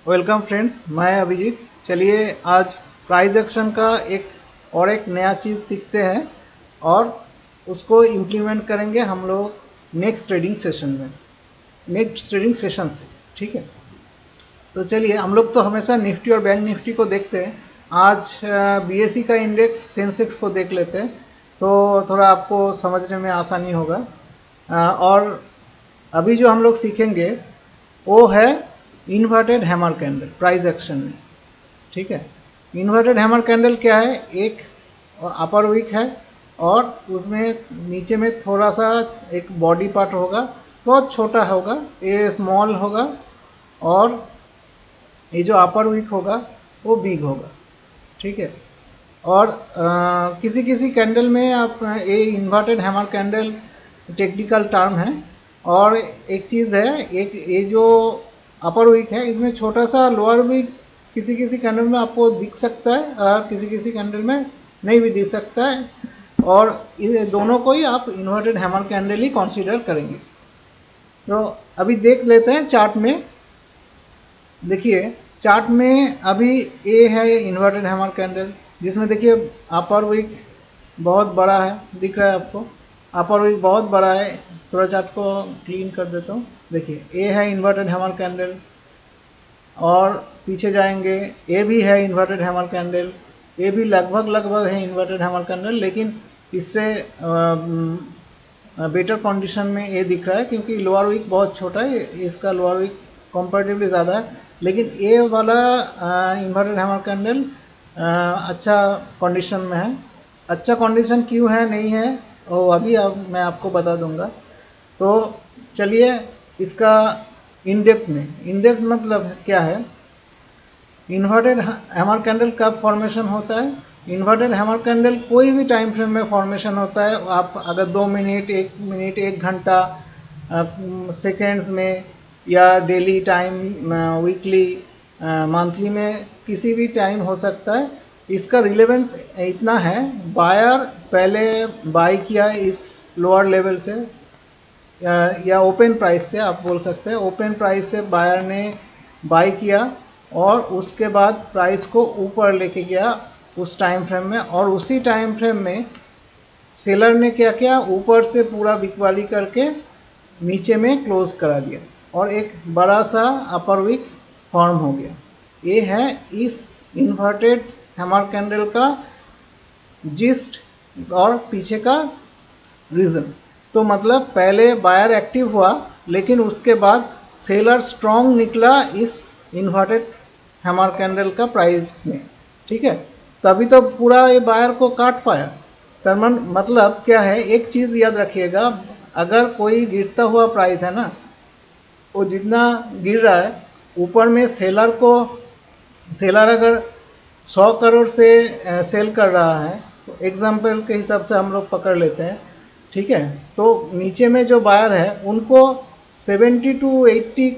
Welcome friends, मैं अभिजीत। चलिए आज प्राइस एक्शन का एक नया चीज़ सीखते हैं और उसको इम्प्लीमेंट करेंगे हम लोग नेक्स्ट ट्रेडिंग सेशन में, नेक्स्ट ट्रेडिंग सेशन से। ठीक है, तो चलिए हम लोग तो हमेशा निफ्टी और बैंक निफ्टी को देखते हैं। आज बीएसई का इंडेक्स सेंसेक्स को देख लेते हैं तो थोड़ा आपको समझने में आसानी होगा। और अभी जो हम लोग सीखेंगे वो है inverted hammer candle price action में। ठीक है, इन्वर्टेड हैमर कैंडल क्या है? एक अपर वीक है और उसमें नीचे में थोड़ा सा एक बॉडी पार्ट होगा, बहुत छोटा होगा, ये स्मॉल होगा, और ये जो अपर वीक होगा वो बिग होगा। ठीक है, और किसी किसी कैंडल में आप ये inverted hammer candle technical term है। और एक चीज़ है, एक ये जो अपर वीक है इसमें छोटा सा लोअर वीक किसी किसी कैंडल में आपको दिख सकता है और किसी किसी कैंडल में नहीं भी दिख सकता है, और ये दोनों को ही आप इन्वर्टेड हैमर कैंडल ही कंसीडर करेंगे। तो अभी देख लेते हैं चार्ट में। देखिए चार्ट में अभी ये है इन्वर्टेड हैमर कैंडल, जिसमें देखिए अपर वीक बहुत बड़ा है, दिख रहा है आपको? अपर वीक बहुत बड़ा है। थोड़ा चार्ट को क्लीन कर देता हूँ। देखिए ये है इन्वर्टेड हैमर कैंडल, और पीछे जाएंगे ये भी है इन्वर्टेड हैमर कैंडल, ये भी लगभग है इन्वर्टेड हैमर कैंडल, लेकिन इससे बेटर कंडीशन में ये दिख रहा है क्योंकि लोअर वीक बहुत छोटा है, इसका लोअर वीक कंपैरेटिवली ज़्यादा है। लेकिन ये वाला इन्वर्टेड हैमर कैंडल अच्छा कंडीशन में है। अच्छा कंडीशन क्यों है, नहीं है, वो अभी मैं आपको बता दूंगा। तो चलिए इसका इन डेप्थ मतलब क्या है। इन्वर्टेड हैमर कैंडल कब फॉर्मेशन होता है? इन्वर्टेड हैमर कैंडल कोई भी टाइम फ्रेम में फॉर्मेशन होता है। आप अगर 2 मिनट, 1 मिनट, 1 घंटा, सेकेंड्स में, या डेली टाइम, वीकली, मंथली में, किसी भी टाइम हो सकता है। इसका रिलेवेंस इतना है, बायर पहले बाई किया इस लोअर लेवल से, या ओपन प्राइस से, आप बोल सकते हैं ओपन प्राइस से बायर ने बाई किया, और उसके बाद प्राइस को ऊपर लेके गया उस टाइम फ्रेम में, और उसी टाइम फ्रेम में सेलर ने क्या किया, ऊपर से पूरा बिकवाली करके नीचे में क्लोज करा दिया और एक बड़ा सा अपर वीक फॉर्म हो गया। ये है इस इन्वर्टेड हैमर कैंडल का जिस्ट और पीछे का रीज़न। तो मतलब पहले बायर एक्टिव हुआ, लेकिन उसके बाद सेलर स्ट्रॉन्ग निकला इस इन्वर्टेड हैमर कैंडल का प्राइस में। ठीक है, तभी तो पूरा ये बायर को काट पाया। तमन मतलब क्या है, एक चीज़ याद रखिएगा, अगर कोई गिरता हुआ प्राइस है ना, वो जितना गिर रहा है ऊपर में सेलर अगर 100 करोड़ से सेल कर रहा है, तो एग्जाम्पल के हिसाब से हम लोग पकड़ लेते हैं। ठीक है, तो नीचे में जो बायर है उनको 70 to 80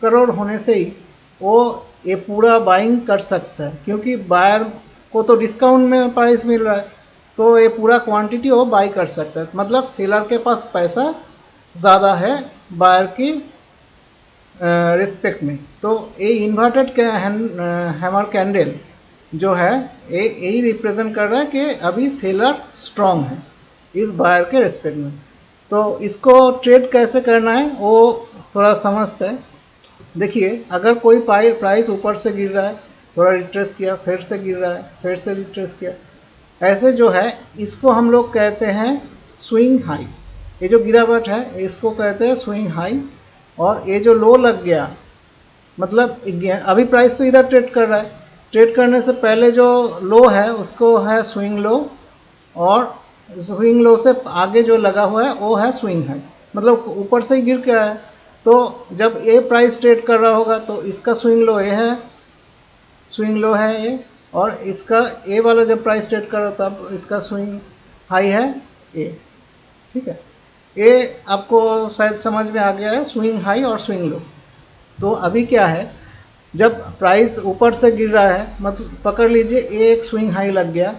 करोड़ होने से ही वो ये पूरा बाइंग कर सकता है, क्योंकि बायर को तो डिस्काउंट में प्राइस मिल रहा है, तो ये पूरा क्वांटिटी वो बाई कर सकता है। मतलब सेलर के पास पैसा ज़्यादा है बायर की रिस्पेक्ट में। तो ये इन्वर्टेड हैमर कैंडल जो है ये यही रिप्रेजेंट कर रहा है कि अभी सेलर स्ट्रॉन्ग है इस बायर के रिस्पेक्ट में। तो इसको ट्रेड कैसे करना है वो थोड़ा समझते हैं। देखिए अगर कोई प्राइस ऊपर से गिर रहा है, थोड़ा रिट्रेस किया, फिर से गिर रहा है, फिर से रिट्रेस किया, ऐसे जो है इसको हम लोग कहते हैं स्विंग हाई। ये जो गिरावट है इसको कहते हैं स्विंग हाई। और ये जो लो लग गया, मतलब अभी प्राइस तो इधर ट्रेड कर रहा है, ट्रेड करने से पहले जो लो है उसको है स्विंग लो, और स्विंग लो से आगे जो लगा हुआ है वो है स्विंग हाई। मतलब ऊपर से ही गिर के आया है, तो जब ये प्राइस ट्रेड कर रहा होगा तो इसका स्विंग लो ये है, स्विंग लो है ये, और इसका ए वाला जब प्राइस ट्रेड कर रहा तब इसका स्विंग हाई है ए। ठीक है, ये आपको शायद समझ में आ गया है, स्विंग हाई और स्विंग लो। तो अभी क्या है, जब प्राइस ऊपर से गिर रहा है, मतलब पकड़ लीजिए एक स्विंग हाई लग गया।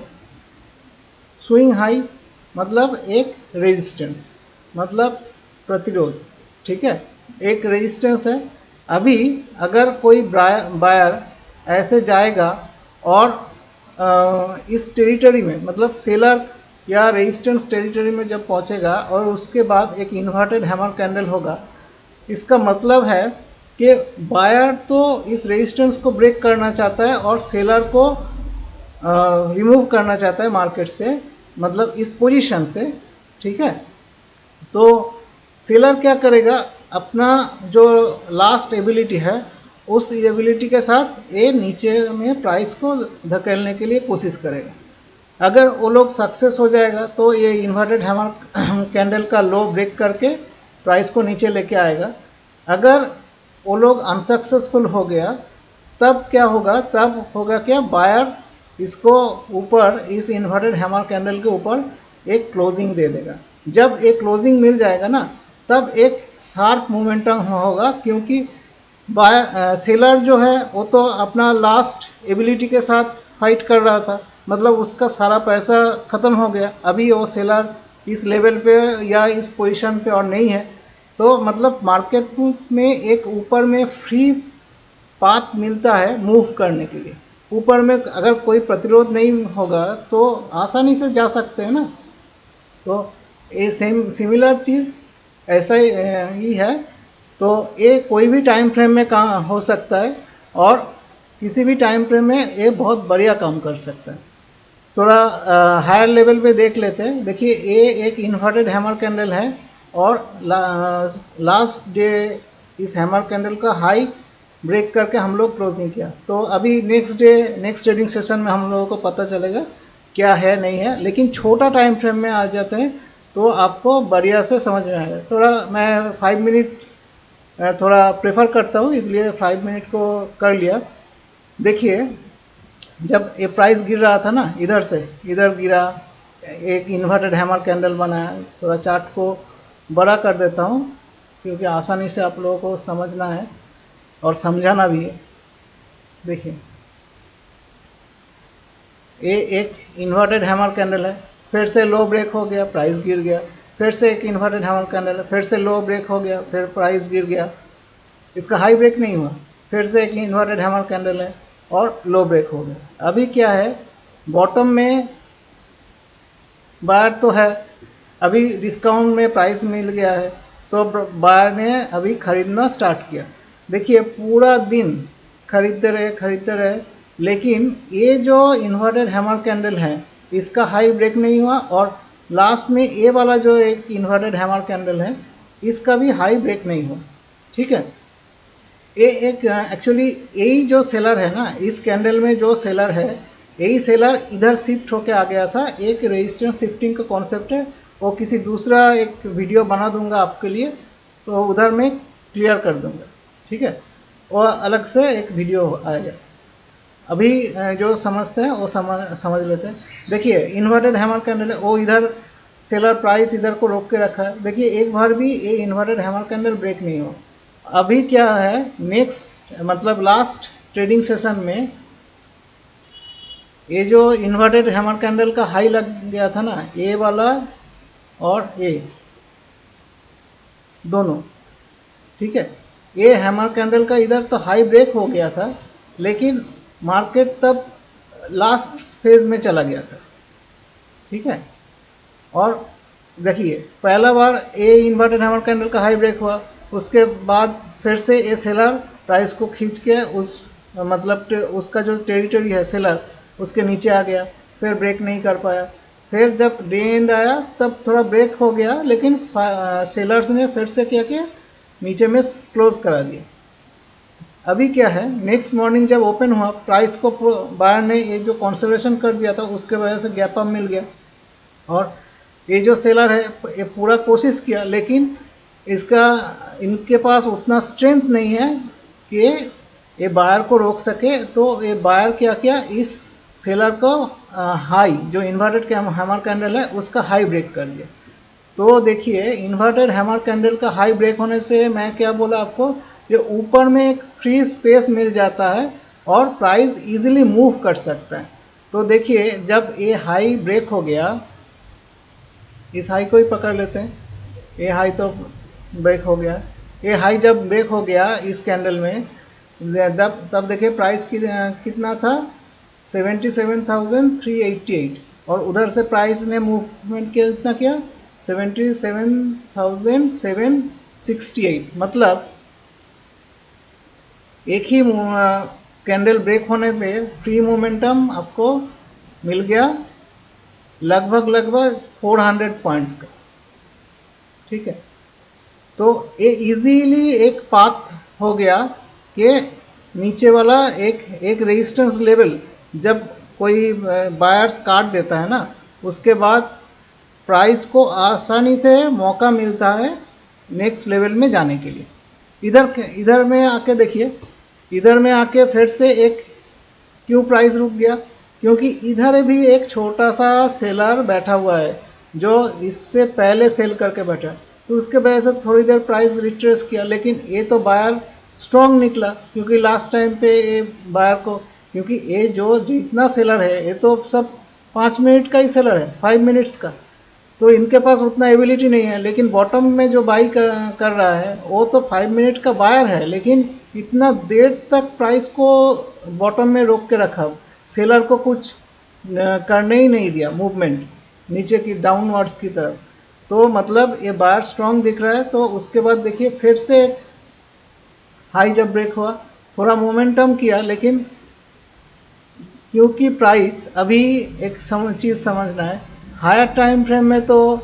स्विंग हाई मतलब एक रेजिस्टेंस, मतलब प्रतिरोध। ठीक है, एक रेजिस्टेंस है, अभी अगर कोई बायर ऐसे जाएगा और इस टेरिटरी में, मतलब सेलर या रेजिस्टेंस टेरिटरी में जब पहुंचेगा और उसके बाद एक इन्वर्टेड हैमर कैंडल होगा, इसका मतलब है कि बायर तो इस रेजिस्टेंस को ब्रेक करना चाहता है और सेलर को रिमूव करना चाहता है मार्केट से, मतलब इस पोजीशन से। ठीक है, तो सेलर क्या करेगा, अपना जो लास्ट एबिलिटी है उस एबिलिटी के साथ ये नीचे में प्राइस को धकेलने के लिए कोशिश करेगा। अगर वो लोग सक्सेस हो जाएगा तो ये इन्वर्टेड हैमर कैंडल का लो ब्रेक करके प्राइस को नीचे लेके आएगा। अगर वो लोग अनसक्सेसफुल हो गया तब क्या होगा, तब होगा क्या, बायर इसको ऊपर, इस इन्वर्टेड हैमर कैंडल के ऊपर एक क्लोजिंग दे देगा। जब एक क्लोजिंग मिल जाएगा ना, तब एक शार्प मोमेंटम होगा, क्योंकि बायर सेलर जो है वो तो अपना लास्ट एबिलिटी के साथ फाइट कर रहा था, मतलब उसका सारा पैसा ख़त्म हो गया। अभी वो सेलर इस लेवल पे या इस पोजीशन पे और नहीं है, तो मतलब मार्केट में एक ऊपर में फ्री पाथ मिलता है मूव करने के लिए। ऊपर में अगर कोई प्रतिरोध नहीं होगा तो आसानी से जा सकते हैं ना। तो ये सिमिलर चीज़ ऐसा ही है। तो ये कोई भी टाइम फ्रेम में काम हो सकता है और किसी भी टाइम फ्रेम में ये बहुत बढ़िया काम कर सकता है। थोड़ा हायर लेवल पे देख लेते हैं। देखिए, ये एक इन्वर्टेड हैमर कैंडल है और लास्ट डे इस हैमर कैंडल का हाई ब्रेक करके हम लोग क्लोजिंग किया। तो अभी next day, next trading session में हम लोगों को पता चलेगा क्या है नहीं है। लेकिन छोटा टाइम फ्रेम में आ जाते हैं तो आपको बढ़िया से समझ में आएगा। थोड़ा मैं 5 मिनट थोड़ा प्रेफर करता हूँ, इसलिए 5 मिनट को कर लिया। देखिए, जब ये प्राइस गिर रहा था ना, इधर से इधर गिरा, एक इन्वर्टेड हैमर कैंडल बनाया। थोड़ा चार्ट को बड़ा कर देता हूँ क्योंकि आसानी से आप लोगों को समझना है और समझाना भी है। देखिए, ये एक इन्वर्टेड हैमर कैंडल है, फिर से लो ब्रेक हो गया, प्राइस गिर गया। फिर से एक इन्वर्टेड हैमर कैंडल है, फिर से लो ब्रेक हो गया, फिर प्राइस गिर गया। इसका हाई ब्रेक नहीं हुआ। फिर से एक इन्वर्टेड हैमर कैंडल है और लो ब्रेक हो गया। अभी क्या है, बॉटम में बायर तो है, अभी डिस्काउंट में प्राइस मिल गया है तो बायर ने अभी ख़रीदना स्टार्ट किया। देखिए, पूरा दिन खरीदते रहे, लेकिन ये जो इन्वर्टेड हैमर कैंडल है इसका हाई ब्रेक नहीं हुआ और लास्ट में ये वाला जो एक इन्वर्टेड हैमर कैंडल है इसका भी हाई ब्रेक नहीं हुआ। ठीक है, ये एक एक्चुअली यही जो सेलर है ना, इस कैंडल में जो सेलर है, यही सेलर इधर शिफ्ट होके आ गया था। एक रेजिस्टेंस शिफ्टिंग का कॉन्सेप्ट है, वो किसी दूसरा एक वीडियो बना दूंगा आपके लिए, तो उधर मैं क्लियर कर दूंगा। ठीक है, वो अलग से एक वीडियो आएगा। अभी जो समझते हैं वो समझ लेते हैं। देखिए, इन्वर्टेड हैमर कैंडल है, वो इधर सेलर प्राइस इधर को रोक के रखा है। देखिए, एक बार भी ये इन्वर्टेड हैमर कैंडल ब्रेक नहीं हो। अभी क्या है, नेक्स्ट मतलब लास्ट ट्रेडिंग सेशन में ये जो इन्वर्टेड हैमर कैंडल का हाई लग गया था ना, ये वाला और ये दोनों, ठीक है, ये हैमर कैंडल का इधर तो हाई ब्रेक हो गया था, लेकिन मार्केट तब लास्ट फेज में चला गया था। ठीक है, और देखिए, पहला बार ये इन्वर्टेड हैमर कैंडल का हाई ब्रेक हुआ, उसके बाद फिर से ये सेलर प्राइस को खींच के उस मतलब उसका जो टेरिटरी है सेलर उसके नीचे आ गया, फिर ब्रेक नहीं कर पाया। फिर जब डे एंड आया तब थोड़ा ब्रेक हो गया, लेकिन सेलर्स ने फिर से क्या किया, नीचे में क्लोज करा दिया। अभी क्या है, नेक्स्ट मॉर्निंग जब ओपन हुआ, प्राइस को बायर ने ये जो कंसोलिडेशन कर दिया था उसके वजह से गैप अप मिल गया और ये जो सेलर है ये पूरा कोशिश किया, लेकिन इनके पास उतना स्ट्रेंथ नहीं है कि ये बायर को रोक सके। तो ये बायर क्या किया, इस सेलर को हाई जो इन्वर्टेड हैमर कैंडल है उसका हाई ब्रेक कर दिया। तो देखिए, इन्वर्टेड हैमर कैंडल का हाई ब्रेक होने से मैं क्या बोला आपको, ये ऊपर में एक फ्री स्पेस मिल जाता है और प्राइस इजीली मूव कर सकता है। तो देखिए, जब ये हाई ब्रेक हो गया, इस हाई को ही पकड़ लेते हैं, ये हाई तो ब्रेक हो गया, ये हाई जब ब्रेक हो गया इस कैंडल में, तब देखिए प्राइस कितना था 77,388, और उधर से प्राइस ने मूवमेंट कितना किया 77,768। मतलब एक ही कैंडल ब्रेक होने पे फ्री मोमेंटम आपको मिल गया लगभग 400 पॉइंट्स का। ठीक है, तो ये इजीली एक पाथ हो गया कि नीचे वाला एक रेजिस्टेंस लेवल जब कोई बायर्स काट देता है ना, उसके बाद प्राइस को आसानी से मौका मिलता है नेक्स्ट लेवल में जाने के लिए। इधर में आके देखिए, इधर में आके फिर से एक क्यों प्राइस रुक गया, क्योंकि इधर भी एक छोटा सा सेलर बैठा हुआ है जो इससे पहले सेल करके बैठा, तो उसके वजह से थोड़ी देर प्राइस रिट्रेस किया। लेकिन ये तो बायर स्ट्रॉन्ग निकला, क्योंकि लास्ट टाइम पे ये बायर को, क्योंकि ये जो जितना सेलर है ये तो सब 5 मिनट का ही सेलर है, 5 मिनट्स का, तो इनके पास उतना एबिलिटी नहीं है। लेकिन बॉटम में जो बाई कर रहा है वो तो 5 मिनट का बायर है, लेकिन इतना देर तक प्राइस को बॉटम में रोक के रखा, सेलर को कुछ करने ही नहीं दिया मूवमेंट नीचे की डाउनवर्ड्स की तरफ। तो मतलब ये बायर स्ट्रॉन्ग दिख रहा है। तो उसके बाद देखिए फिर से हाई जब ब्रेक हुआ, थोड़ा मोमेंटम किया, लेकिन क्योंकि प्राइस अभी एक चीज़ समझना है, हायर टाइम फ्रेम में तो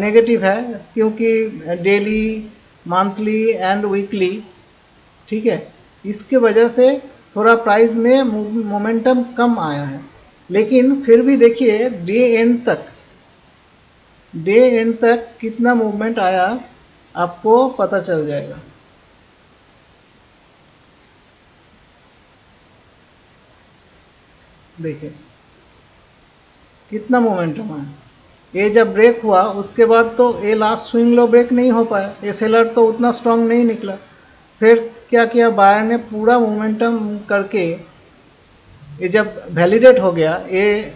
नेगेटिव है, क्योंकि डेली, मंथली एंड वीकली, ठीक है, इसके वजह से थोड़ा प्राइस में मोमेंटम कम आया है। लेकिन फिर भी देखिए डे एंड तक कितना मूवमेंट आया आपको पता चल जाएगा। देखिए कितना मोमेंटम है। ये जब ब्रेक हुआ उसके बाद तो ये लास्ट स्विंग लो ब्रेक नहीं हो पाया, ये सेलर तो उतना स्ट्रांग नहीं निकला। फिर क्या किया, बायर ने पूरा मोमेंटम करके ये जब वैलिडेट हो गया, ये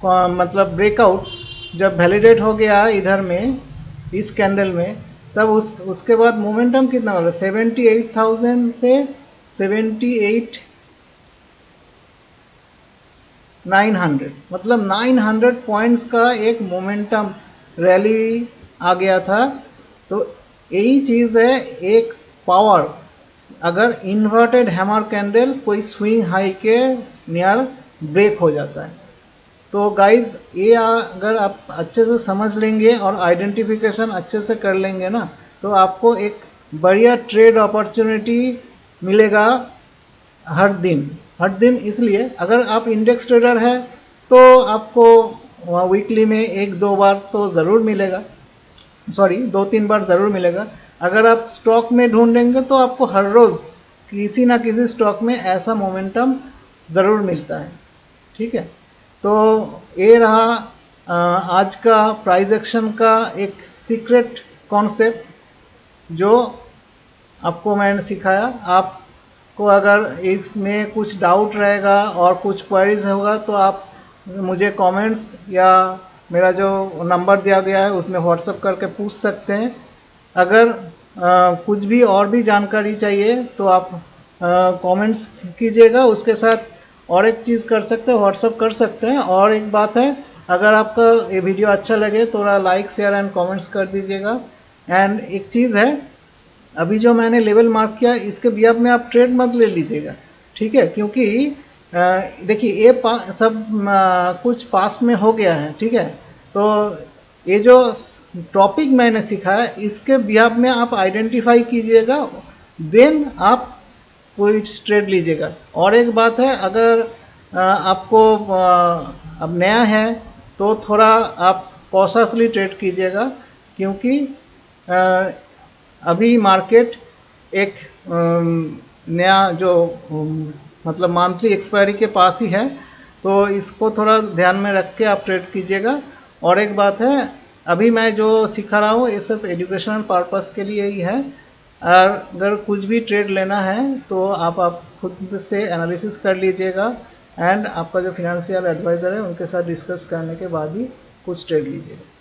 मतलब ब्रेकआउट जब वैलिडेट हो गया इधर में इस कैंडल में, तब उसके बाद मोमेंटम कितना वाला 78,000 से 78,900, मतलब 900 पॉइंट्स का एक मोमेंटम रैली आ गया था। तो यही चीज़ है एक पावर, अगर इन्वर्टेड हैमर कैंडल कोई स्विंग हाई के नियर ब्रेक हो जाता है। तो गाइस ये अगर आप अच्छे से समझ लेंगे और आइडेंटिफिकेशन अच्छे से कर लेंगे ना, तो आपको एक बढ़िया ट्रेड अपॉर्चुनिटी मिलेगा हर दिन। इसलिए अगर आप इंडेक्स ट्रेडर है तो आपको वीकली में 1-2 बार तो ज़रूर मिलेगा, 2-3 बार ज़रूर मिलेगा। अगर आप स्टॉक में ढूंढेंगे तो आपको हर रोज़ किसी ना किसी स्टॉक में ऐसा मोमेंटम ज़रूर मिलता है। ठीक है, तो ये रहा आज का प्राइस एक्शन का एक सीक्रेट कॉन्सेप्ट जो आपको मैंने सिखाया। आपको अगर इसमें कुछ डाउट रहेगा और कुछ क्वेरीज होगा तो आप मुझे कमेंट्स या मेरा जो नंबर दिया गया है उसमें व्हाट्सएप करके पूछ सकते हैं। अगर कुछ भी और भी जानकारी चाहिए तो आप कमेंट्स कीजिएगा। उसके साथ और एक चीज़ कर सकते हैं, व्हाट्सएप कर सकते हैं। और एक बात है, अगर आपका ये वीडियो अच्छा लगे थोड़ा लाइक शेयर एंड कमेंट्स कर दीजिएगा। एंड एक चीज़ है, अभी जो मैंने लेवल मार्क किया इसके बिहाफ में आप ट्रेड मत ले लीजिएगा, ठीक है, क्योंकि देखिए ये सब कुछ पास्ट में हो गया है। ठीक है, तो ये जो टॉपिक मैंने सीखा है इसके बिहाफ में आप आइडेंटिफाई कीजिएगा, देन आप कोई ट्रेड लीजिएगा। और एक बात है, अगर आपको अब नया है तो थोड़ा आप कॉशसली ट्रेड कीजिएगा, क्योंकि अभी मार्केट एक नया जो मतलब मंथली एक्सपायरी के पास ही है, तो इसको थोड़ा ध्यान में रख के आप ट्रेड कीजिएगा। और एक बात है, अभी मैं जो सिखा रहा हूँ ये सिर्फ एजुकेशनल पर्पस के लिए ही है। और अगर कुछ भी ट्रेड लेना है तो आप खुद से एनालिसिस कर लीजिएगा एंड आपका जो फिनेंशियल एडवाइज़र है उनके साथ डिस्कस करने के बाद ही कुछ ट्रेड लीजिएगा।